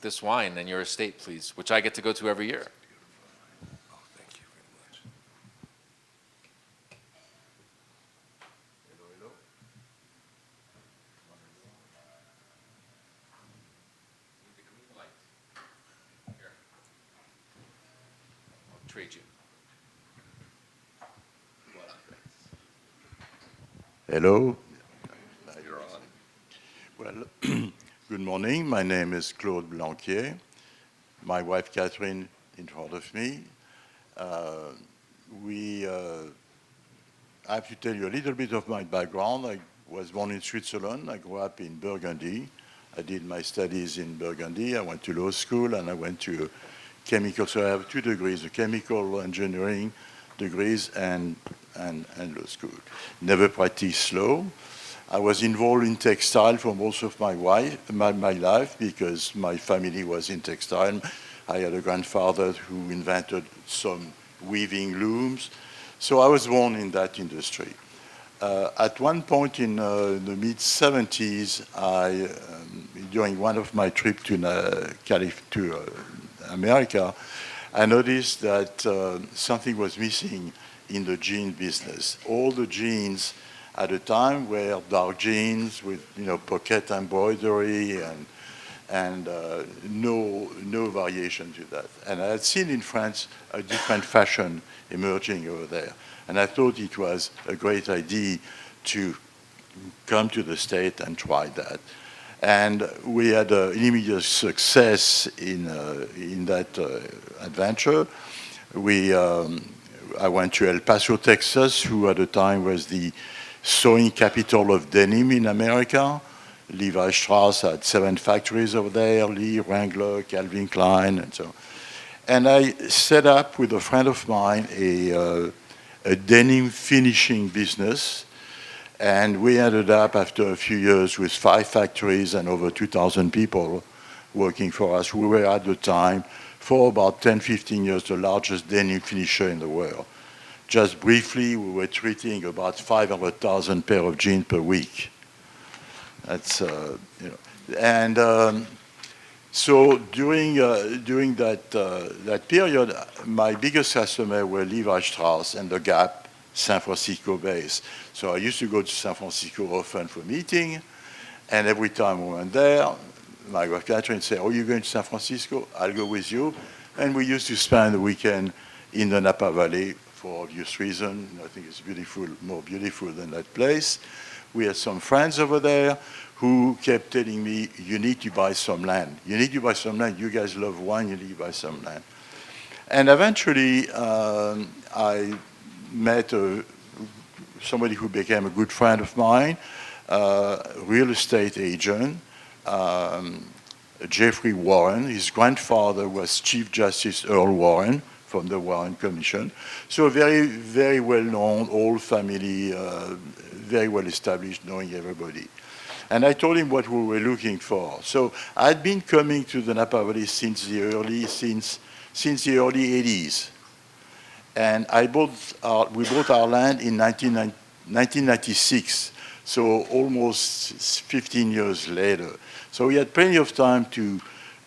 this wine and your estate, please, which I get to go to every year. Oh, thank you very much. Hello, hello. The green light. Here. I'll trade you. Hello. Now you're on. Well, good morning. My name is Claude Blankiet. My wife Catherine in front of me. I have to tell you a little bit of my background. I was born in Switzerland. I grew up in Burgundy. I did my studies in Burgundy. I went to law school and I went to chemical. So I have 2 degrees, a chemical engineering degrees and law school. Never practiced law. I was involved in textile for most of my life because my family was in textile. I had a grandfather who invented some weaving looms. So I was born in that industry. At one point in the mid-70s, during one of my trips to America, I noticed that something was missing in the jean business. All the jeans at the time were dark jeans with pocket embroidery and no variation to that. And I had seen in France a different fashion emerging over there. And I thought it was a great idea to come to the States and try that. And we had an immediate success in that adventure. I went to El Paso, Texas, who at the time was the sewing capital of denim in America. Levi Strauss had 7 factories over there, Lee, Wrangler, Calvin Klein, and so on. And I set up with a friend of mine a denim finishing business. And we ended up, after a few years, with 5 factories and over 2,000 people working for us. We were at the time, for about 10, 15 years, the largest denim finisher in the world. Just briefly, we were treating about 500,000 pair of jeans per week. That's, And so during that period, my biggest customer were Levi Strauss and the Gap, San Francisco base. So I used to go to San Francisco often for meeting, and every time we went there, my wife Catherine said, "Oh, you're going to San Francisco? I'll go with you." And we used to spend the weekend in the Napa Valley for obvious reasons. I think it's beautiful, more beautiful than that place. We had some friends over there who kept telling me, "You need to buy some land. You need to buy some land. You guys love wine. You need to buy some land." And eventually, I met somebody who became a good friend of mine, a real estate agent, Jeffrey Warren. His grandfather was Chief Justice Earl Warren from the Warren Commission. So very, very well-known, old family, very well established, knowing everybody. And I told him what we were looking for. So I'd been coming to the Napa Valley since the early 80s. And we bought our land in 1996, so almost 15 years later. So we had plenty of time to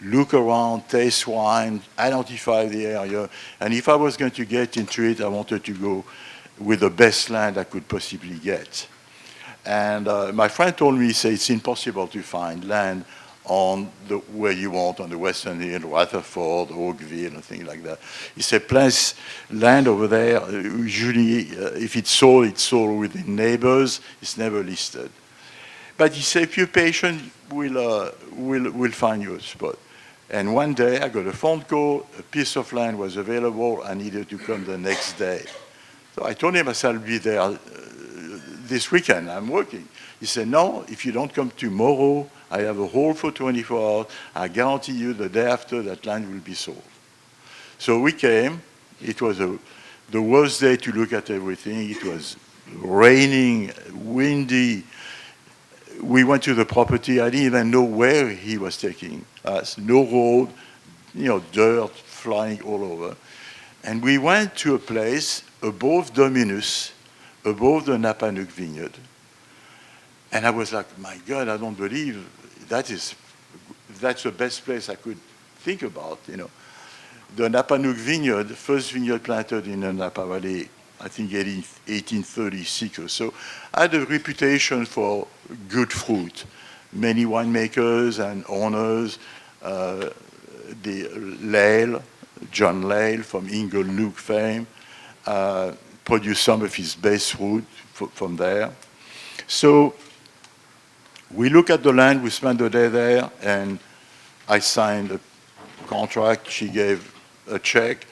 look around, taste wine, identify the area. And if I was going to get into it, I wanted to go with the best land I could possibly get. And my friend told me, he said, it's impossible to find land on where you want, on the Western Hill, Rutherford, Oakville, and things like that. He said, plus land over there, usually if it's sold within neighbors, it's never listed. But he said, if you're patient, we'll find you a spot. And one day I got a phone call, a piece of land was available, I needed to come the next day. So I told him I said, I'll be there this weekend, I'm working. He said, no, if you don't come tomorrow, I have a hold for 24 hours. I guarantee you the day after that land will be sold. So we came. It was the worst day to look at everything. It was raining, windy. We went to the property. I didn't even know where he was taking us. No road, dirt flying all over. And we went to a place above Dominus, above the Napa Vineyard. And I was like, my God, I don't believe that's the best place I could think about, The Napa Vineyard, the first vineyard planted in the Napa Valley, I think 1836 or so, had a reputation for good fruit. Many winemakers and owners, John Lale from Inglenook fame, produced some of his best fruit from there. So we look at the land, we spent the day there, and I signed a contract, she gave a check,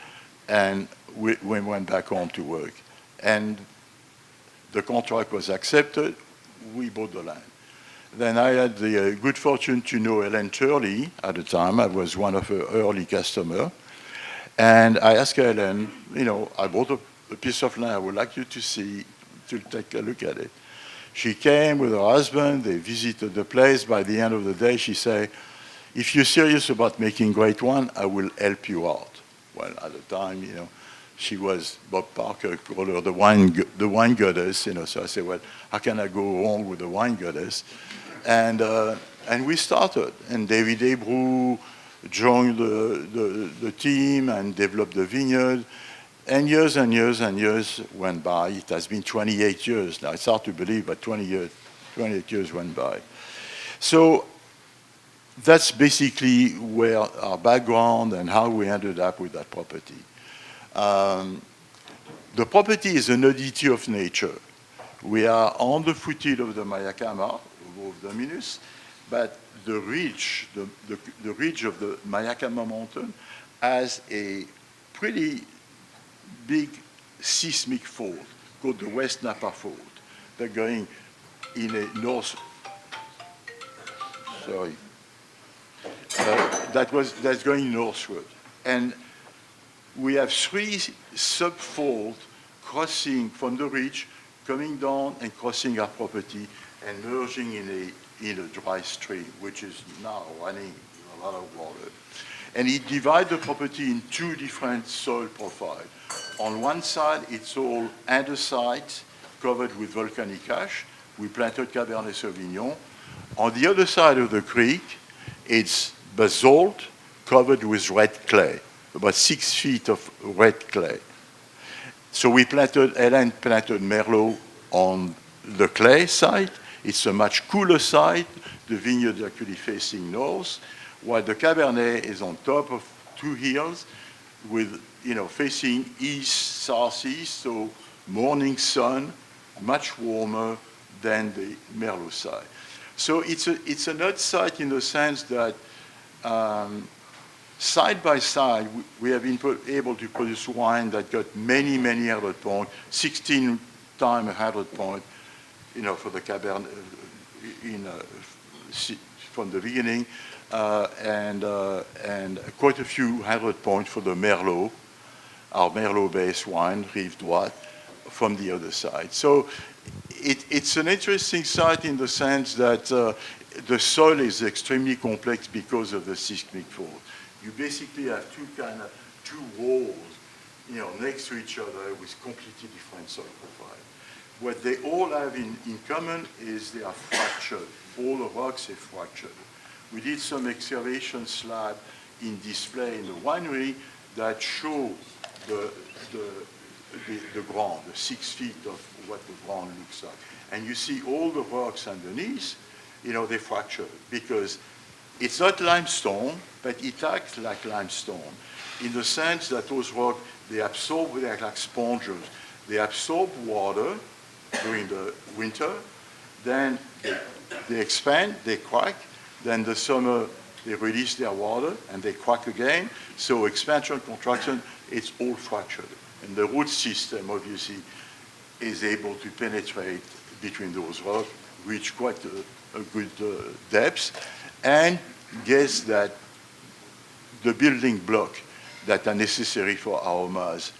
and we went back home to work. And the contract was accepted, we bought the land. Then I had the good fortune to know Ellen Turley at the time. I was one of her early customers. And I asked Ellen, I bought a piece of land, I would like you to take a look at it. She came with her husband, they visited the place. By the end of the day, she said, if you're serious about making great wine, I will help you out. Well, at the time, she was, Bob Parker called her the wine goddess, so I said, well, how can I go wrong with the wine goddess? And we started, and David Abreu joined the team and developed the vineyard, and years and years and years went by. It has been 28 years now. It's hard to believe, but 28 years went by. So that's basically where our background and how we ended up with that property. The property is an oddity of nature. We are on the foothills of the Mayakama, above the Vinous, but the ridge of the Mayakama mountain has a pretty big seismic fault called the West Napa fault. They're going in a north. Sorry. That's going northward. And we have three sub-faults crossing from the ridge, coming down and crossing our property and merging in a dry stream, which is now running a lot of water. And it divides the property in two different soil profiles. On one side, it's all andesite covered with volcanic ash. We planted Cabernet Sauvignon. On the other side of the creek, it's basalt covered with red clay, about 6 feet of red clay. So Ellen planted Merlot on the clay side. It's a much cooler side. The vineyard is actually facing north, while the Cabernet is on top of two hills with, facing east, southeast, so morning sun, much warmer than the Merlot side. So it's an odd site in the sense that side by side, we have been able to produce wine that got many, many 100 points, 16 times 100 points, for the Cabernet from the beginning, and quite a few 100 points for the Merlot, our Merlot-based wine, Rive Droite, from the other side. So it's an interesting site in the sense that the soil is extremely complex because of the seismic fault. You basically have two walls, next to each other with completely different soil profile. What they all have in common is they are fractured. All the rocks are fractured. We did some excavation slab in display in the winery that show the ground, the 6 feet of what the ground looks like. And you see all the rocks underneath, they fractured because it's not limestone, but it acts like limestone in the sense that those rocks, they're like sponges. They absorb water during the winter, then they expand, they crack, then the summer they release their water and they crack again. So expansion, contraction, it's all fractured. And the root system obviously is able to penetrate between those rocks, reach quite a good depth, and guess that the building block that are necessary for aromas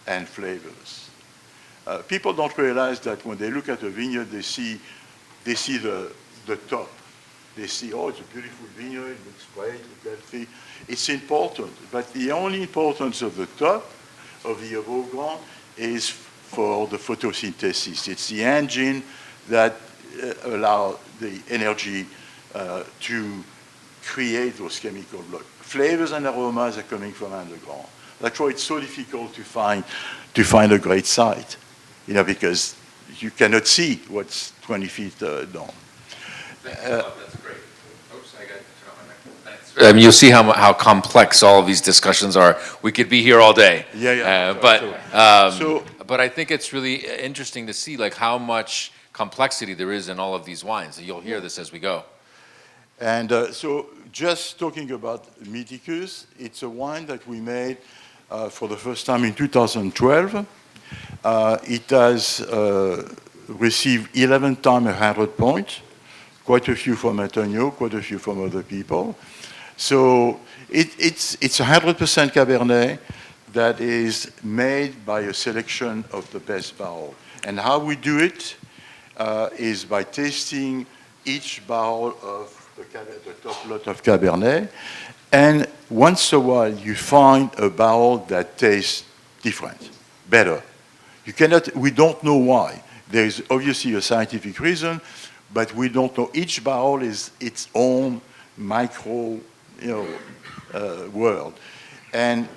and flavors. People don't realize that when they look at a vineyard, they see the top. They see, oh, it's a beautiful vineyard, it looks great, it's healthy. It's important, but the only importance of the top, of the above ground, is for the photosynthesis. It's the engine that allows the energy to create those chemical blocks. Flavors and aromas are coming from underground. That's why it's so difficult to find a great site, because you cannot see what's 20 feet down. That's great. Oops, I got to turn on my mic. Thanks. You'll see how complex all of these discussions are. We could be here all day. But I think it's really interesting to see like how much complexity there is in all of these wines. You'll hear this as we go. And so just talking about Mythicvs, it's a wine that we made for the first time in 2012. It has received 11 times 100 points, quite a few from Antonio, quite a few from other people. So it's 100% Cabernet that is made by a selection of the best barrel. And how we do it is by tasting each barrel of the top lot of Cabernet. And once in a while, you find a barrel that tastes different, better. We don't know why. There is obviously a scientific reason, but we don't know. Each barrel is its own micro, world. And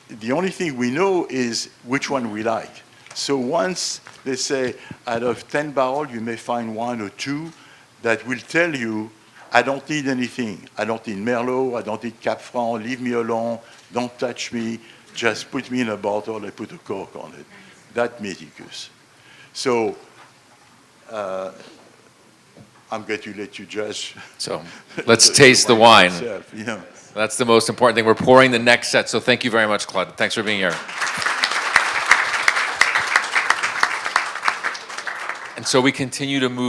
the only thing we know is which one we like. So once they say out of 10 barrels, you may find 1 or 2 that will tell you, I don't need anything. I don't need Merlot, I don't need Cap Franc, leave me alone, don't touch me, just put me in a bottle and put a cork on it. That's Mythicvs. So I'm going to let you judge. So let's taste the wine. Itself, That's the most important thing. We're pouring the next set. So thank you very much, Claude. Thanks for being here. And so we continue to move